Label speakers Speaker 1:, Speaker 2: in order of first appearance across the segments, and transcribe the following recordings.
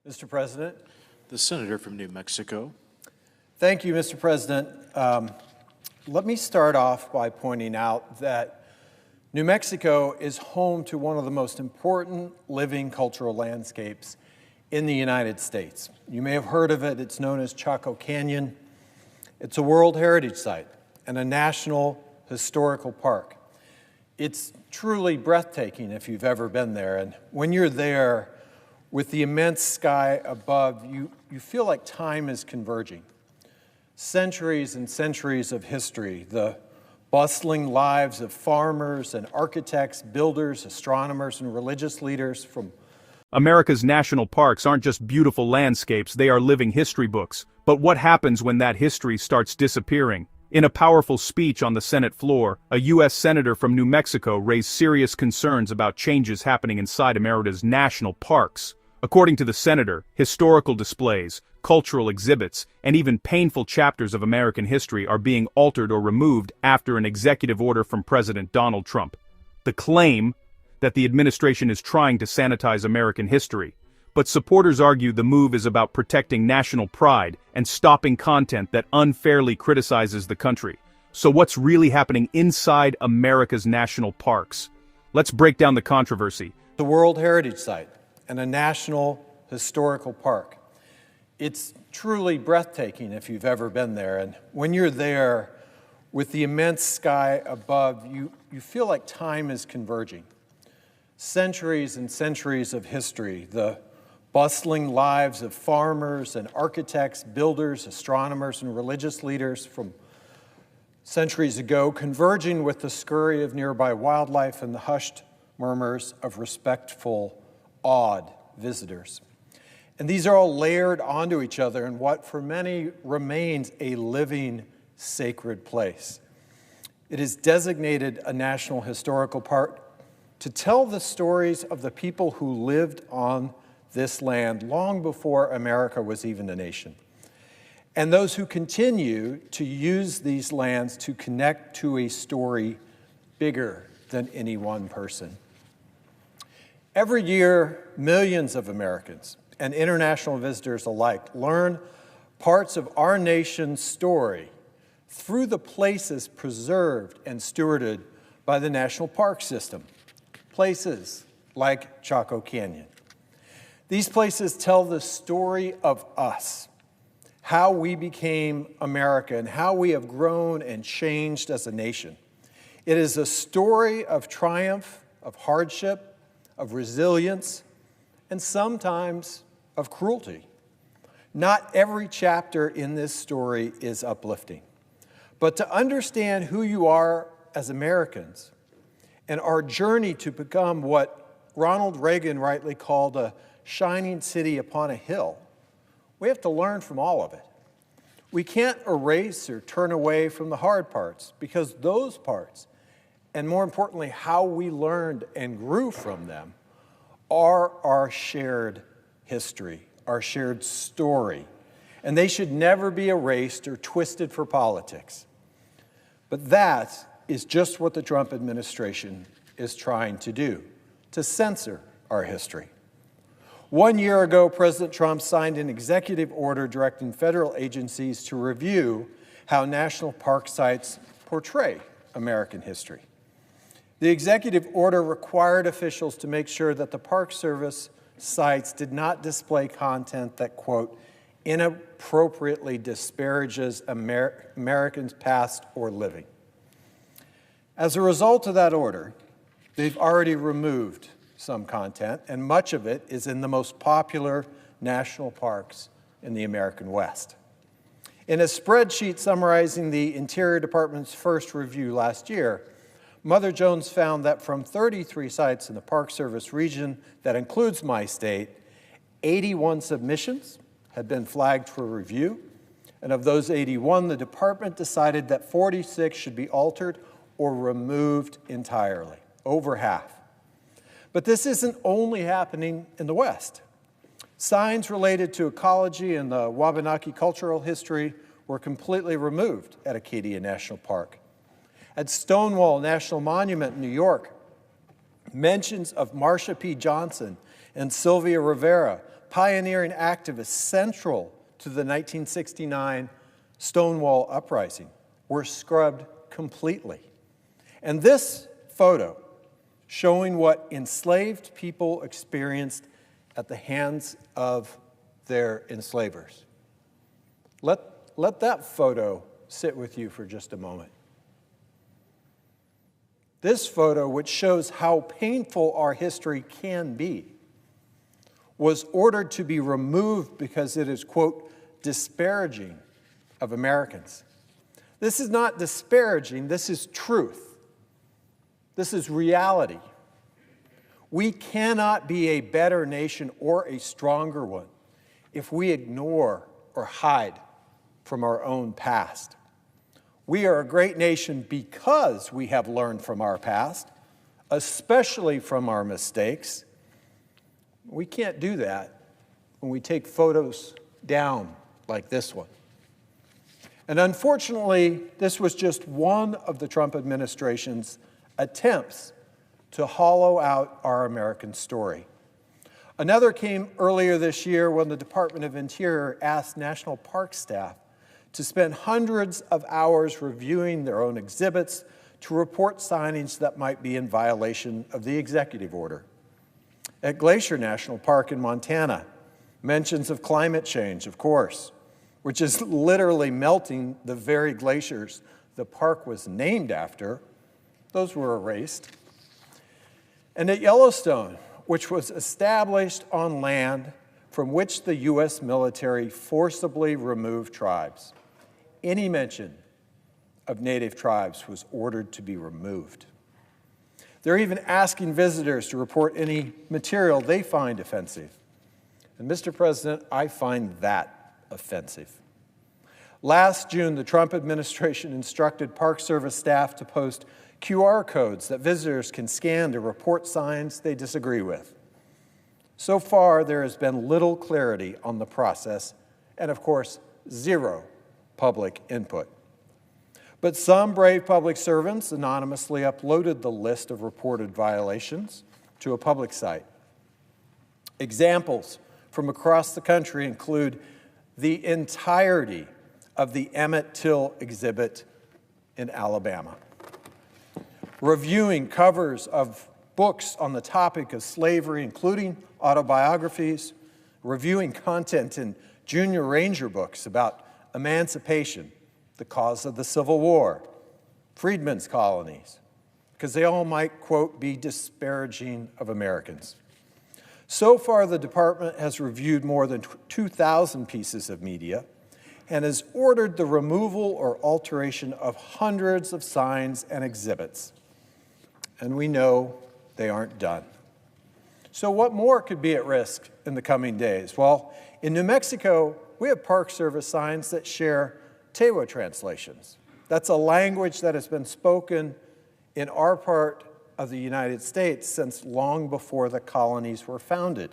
Speaker 1: Mr. President.
Speaker 2: The senator from New Mexico.
Speaker 1: Thank you, Mr. President. Let me start off by pointing out that New Mexico is home to one of the most important living cultural landscapes in the United States. You may have heard of it. It's known as Chaco Canyon. It's a World Heritage Site and a National Historical Park. It's truly breathtaking if you've ever been there. And when you're there, with the immense sky above, you feel like time is converging. Centuries and centuries of history, the bustling lives of farmers and architects, builders, astronomers, and religious leaders from
Speaker 3: America's national parks aren't just beautiful landscapes, they are living history books. But what happens when that history starts disappearing? In a powerful speech on the Senate floor, a U.S. senator from New Mexico raised serious concerns about changes happening inside America's national parks. According to the senator, historical displays, cultural exhibits, and even painful chapters of American history are being altered or removed after an executive order from President Donald Trump. The claim that the administration is trying to sanitize American history, but supporters argue the move is about protecting national pride and stopping content that unfairly criticizes the country. So what's really happening inside America's national parks? Let's break down the controversy.
Speaker 1: The World Heritage Site and a National Historical Park. It's truly breathtaking if you've ever been there. And when you're there, with the immense sky above, you feel like time is converging. Centuries and centuries of history, the bustling lives of farmers and architects, builders, astronomers, and religious leaders from centuries ago, converging with the scurry of nearby wildlife and the hushed murmurs of respectful, awed visitors. And these are all layered onto each other in what for many remains a living, sacred place. It is designated a National Historical Park to tell the stories of the people who lived on this land long before America was even a nation, and those who continue to use these lands to connect to a story bigger than any one person. Every year, millions of Americans and international visitors alike learn parts of our nation's story through the places preserved and stewarded by the National Park System, places like Chaco Canyon. These places tell the story of us, how we became America and how we have grown and changed as a nation. It is a story of triumph, of hardship, of resilience, and sometimes of cruelty. Not every chapter in this story is uplifting, but to understand who you are as Americans and our journey to become what Ronald Reagan rightly called a shining city upon a hill, we have to learn from all of it. We can't erase or turn away from the hard parts, because those parts, and more importantly, how we learned and grew from them, are our shared history, our shared story, and they should never be erased or twisted for politics. But that is just what the Trump administration is trying to do, to censor our history. 1 year ago, President Trump signed an executive order directing federal agencies to review how national park sites portray American history. The executive order required officials to make sure that the Park Service sites did not display content that, quote, inappropriately disparages Americans past or living. As a result of that order, they've already removed some content, and much of it is in the most popular national parks in the American West. In a spreadsheet summarizing the Interior Department's first review last year, Mother Jones found that from 33 sites in the Park Service region that includes my state, 81 submissions had been flagged for review, and of those 81, the department decided that 46 should be altered or removed entirely, over half. But this isn't only happening in the West. Signs related to ecology and the Wabanaki cultural history were completely removed at Acadia National Park. At Stonewall National Monument in New York, mentions of Marsha P. Johnson and Sylvia Rivera pioneering activists central to the 1969 Stonewall Uprising were scrubbed completely. And this photo, showing what enslaved people experienced at the hands of their enslavers. Let that photo sit with you for just a moment. This photo, which shows how painful our history can be, was ordered to be removed because it is, quote, disparaging of Americans. This is not disparaging, this is truth. This is reality. We cannot be a better nation or a stronger one if we ignore or hide from our own past. We are a great nation because we have learned from our past, especially from our mistakes. We can't do that when we take photos down like this one. And unfortunately, this was just one of the Trump administration's attempts to hollow out our American story. Another came earlier this year when the Department of Interior asked national park staff to spend hundreds of hours reviewing their own exhibits to report signage that might be in violation of the executive order. At Glacier National Park in Montana, mentions of climate change, of course, which is literally melting the very glaciers the park was named after, those were erased. And at Yellowstone, which was established on land from which the U.S. military forcibly removed tribes, any mention of Native tribes was ordered to be removed. They're even asking visitors to report any material they find offensive. And Mr. President, I find that offensive. Last June, the Trump administration instructed Park Service staff to post QR codes that visitors can scan to report signs they disagree with. So far, there has been little clarity on the process and, of course, zero public input. But some brave public servants anonymously uploaded the list of reported violations to a public site. Examples from across the country include the entirety of the Emmett Till exhibit in Alabama, reviewing covers of books on the topic of slavery, including autobiographies, reviewing content in Junior Ranger books about emancipation, the cause of the Civil War, freedmen's colonies, because they all might, quote, be disparaging of Americans. So far, the department has reviewed more than 2,000 pieces of media and has ordered the removal or alteration of hundreds of signs and exhibits. And we know they aren't done. So what more could be at risk in the coming days? Well, in New Mexico, we have Park Service signs that share Tewa translations. That's a language that has been spoken in our part of the United States since long before the colonies were founded.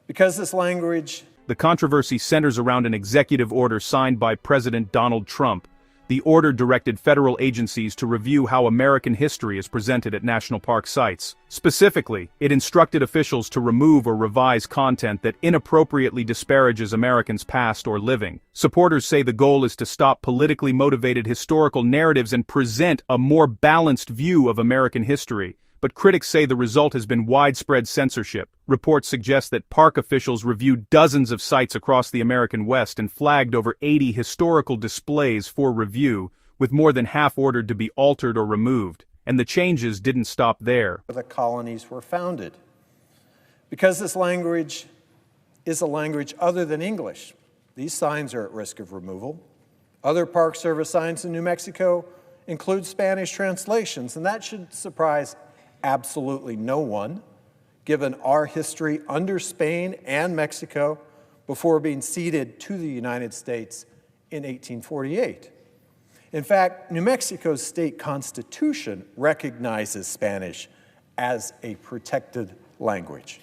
Speaker 1: Because this language...
Speaker 3: The controversy centers around an executive order signed by President Donald Trump. The order directed federal agencies to review how American history is presented at national park sites. Specifically, it instructed officials to remove or revise content that inappropriately disparages Americans past or living. Supporters say the goal is to stop politically motivated historical narratives and present a more balanced view of American history. But critics say the result has been widespread censorship. Reports suggest that park officials reviewed dozens of sites across the American West and flagged over 80 historical displays for review, with more than half ordered to be altered or removed. And the changes didn't stop there.
Speaker 1: The colonies were founded. Because this language is a language other than English, these signs are at risk of removal. Other Park Service signs in New Mexico include Spanish translations, and that should surprise absolutely no one, given our history under Spain and Mexico before being ceded to the United States in 1848. In fact, New Mexico's state constitution recognizes Spanish as a protected language.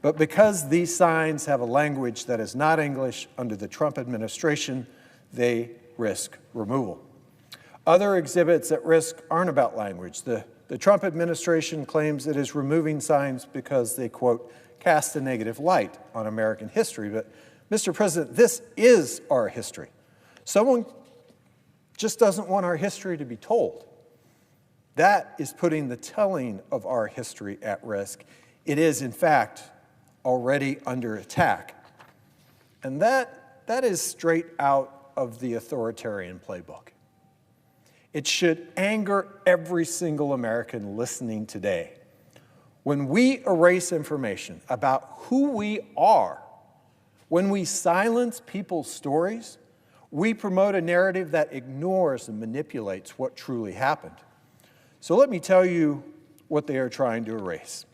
Speaker 1: But because these signs have a language that is not English under the Trump administration, they risk removal. Other exhibits at risk aren't about language. The Trump administration claims it is removing signs because they, quote, cast a negative light on American history. But, Mr. President, this is our history. Someone just doesn't want our history to be told. That is putting the telling of our history at risk. It is, in fact, already under attack. And that is straight out of the authoritarian playbook. It should anger every single American listening today. When we erase information about who we are, when we silence people's stories, we promote a narrative that ignores and manipulates what truly happened. So let me tell you what they are trying to erase.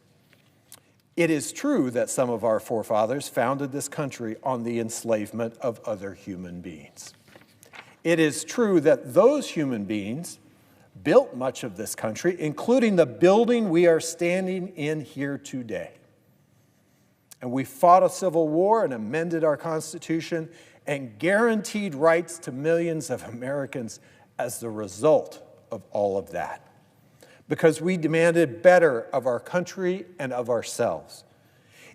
Speaker 1: It is true that some of our forefathers founded this country on the enslavement of other human beings. It is true that those human beings built much of this country, including the building we are standing in here today. And we fought a civil war and amended our Constitution and guaranteed rights to millions of Americans as the result of all of that. Because we demanded better of our country and of ourselves.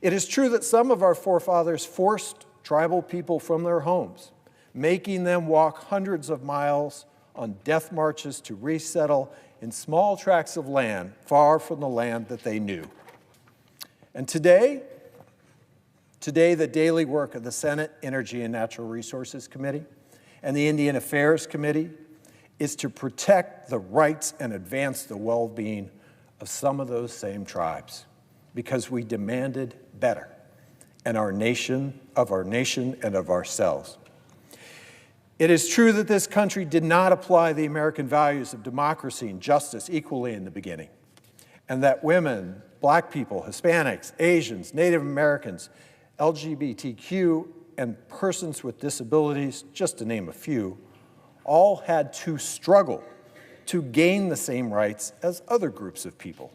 Speaker 1: It is true that some of our forefathers forced tribal people from their homes, making them walk hundreds of miles on death marches to resettle in small tracts of land far from the land that they knew. And today, the daily work of the Senate Energy and Natural Resources Committee and the Indian Affairs Committee is to protect the rights and advance the well-being of some of those same tribes, because we demanded better and our nation and of ourselves. It is true that this country did not apply the American values of democracy and justice equally in the beginning, and that women, Black people, Hispanics, Asians, Native Americans, LGBTQ, and persons with disabilities, just to name a few, all had to struggle to gain the same rights as other groups of people,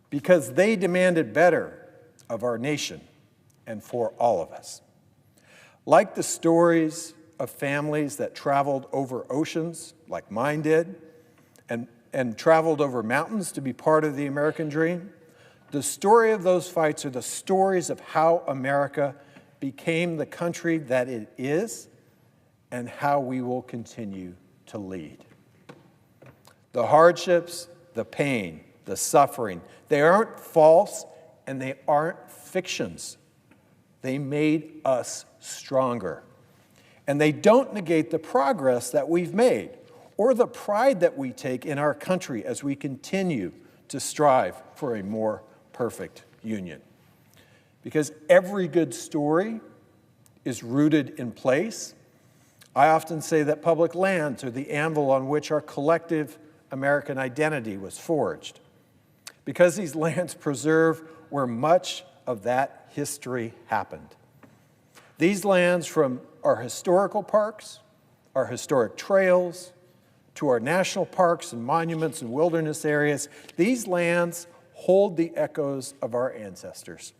Speaker 1: because they demanded better of our nation and for all of us. Like the stories of families that traveled over oceans, like mine did, and traveled over mountains to be part of the American dream, the story of those fights are the stories of how America became the country that it is and how we will continue to lead. The hardships, the pain, the suffering, they aren't false and they aren't fictions. They made us stronger. And they don't negate the progress that we've made or the pride that we take in our country as we continue to strive for a more perfect union. Because every good story is rooted in place. I often say that public lands are the anvil on which our collective American identity was forged, because these lands preserve where much of that history happened. These lands, from our historical parks, our historic trails, to our national parks and monuments and wilderness areas, these lands hold the echoes of our ancestors.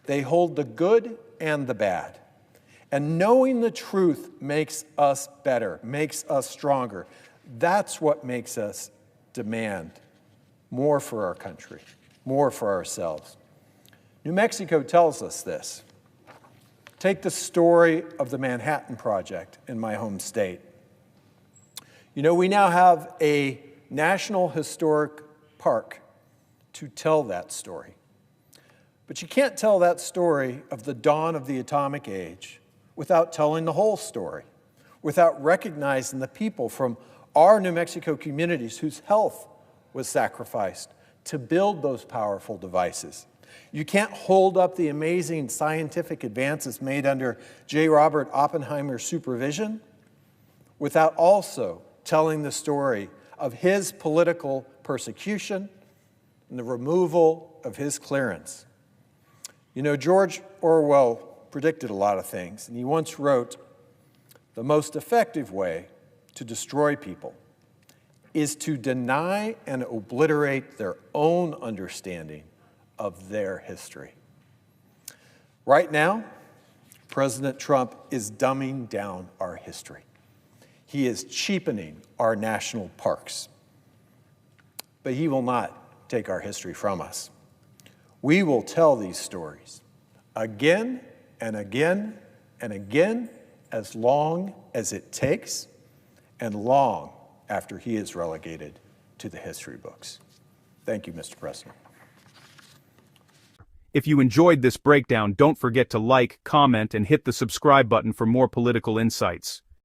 Speaker 1: They hold the good and the bad. And knowing the truth makes us better, makes us stronger. That's what makes us demand more for our country, more for ourselves. New Mexico tells us this. Take the story of the Manhattan Project in my home state. You know, we now have a National Historic Park to tell that story. But you can't tell that story of the dawn of the atomic age without telling the whole story, without recognizing the people from our New Mexico communities whose health was sacrificed to build those powerful devices. You can't hold up the amazing scientific advances made under J. Robert Oppenheimer's supervision without also telling the story of his political persecution and the removal of his clearance. You know, George Orwell predicted a lot of things, and he once wrote, "The most effective way to destroy people is to deny and obliterate their own understanding of their history." Right now, President Trump is dumbing down our history. He is cheapening our national parks. But he will not take our history from us. We will tell these stories again and again and again, as long as it takes, and long after he is relegated to the history books. Thank you, Mr. President.
Speaker 3: If you enjoyed this breakdown, don't forget to like, comment, and hit the subscribe button for more political insights.